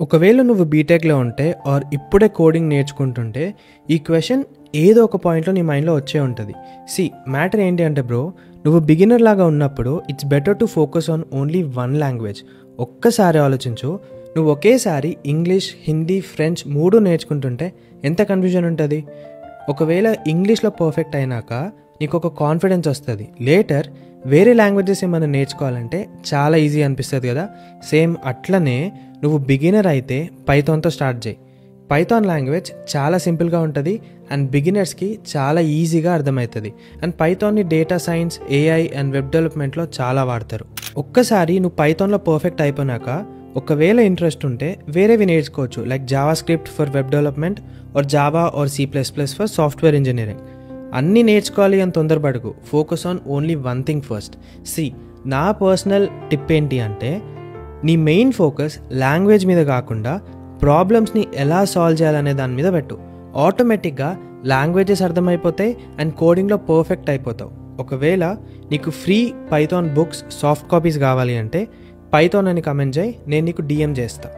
ఒకవేళ నువ్వు బీటెక్లో ఉంటే ఆర్ ఇప్పుడే కోడింగ్ నేర్చుకుంటుంటే ఈ క్వశ్చన్ ఏదో ఒక పాయింట్లో నీ మైండ్లో వచ్చే ఉంటుంది. మ్యాటర్ ఏంటి అంటే బ్రో, నువ్వు బిగినర్ లాగా ఉన్నప్పుడు it's better to focus on only one language. ఒక్కసారి ఆలోచించు, నువ్వు ఒకేసారి ఇంగ్లీష్, హిందీ, ఫ్రెంచ్ 3 నేర్చుకుంటుంటే ఎంత కన్ఫ్యూజన్ ఉంటుంది. ఒకవేళ ఇంగ్లీష్లో పర్ఫెక్ట్ అయినాక నీకు ఒక కాన్ఫిడెన్స్ వస్తుంది. లేటర్ వేరే లాంగ్వేజెస్ ఏమైనా నేర్చుకోవాలంటే చాలా ఈజీ అనిపిస్తుంది కదా. సేమ్ అట్లనే నువ్వు బిగినర్ అయితే పైథాన్తో స్టార్ట్ చేయి. పైథాన్ లాంగ్వేజ్ చాలా సింపుల్గా ఉంటుంది అండ్ బిగినర్స్కి చాలా ఈజీగా అర్థమవుతుంది. అండ్ పైథాన్ని data science, AI and web డెవలప్మెంట్లో చాలా వాడతారు. ఒక్కసారి నువ్వు పైథాన్లో పర్ఫెక్ట్ అయిపోయినాక ఒకవేళ ఇంట్రెస్ట్ ఉంటే వేరేవి నేర్చుకోవచ్చు, like JavaScript for web development or Java or C++ for software engineering. అన్నీ నేర్చుకోవాలి అని తొందరపడకు. Focus on only one thing first. నా పర్సనల్ టిప్ ఏంటి అంటే, నీ మెయిన్ ఫోకస్ లాంగ్వేజ్ మీద కాకుండా ప్రాబ్లమ్స్ని ఎలా సాల్వ్ చేయాలనే దాని మీద పెట్టు. ఆటోమేటిక్గా లాంగ్వేజెస్ అర్థమైపోతాయి అండ్ కోడింగ్లో పర్ఫెక్ట్ అయిపోతావు. ఒకవేళ నీకు free Python books soft copies కావాలి అంటే పైథాన్ అని కమెంట్ చేయి, నేను నీకు DM చేస్తాను.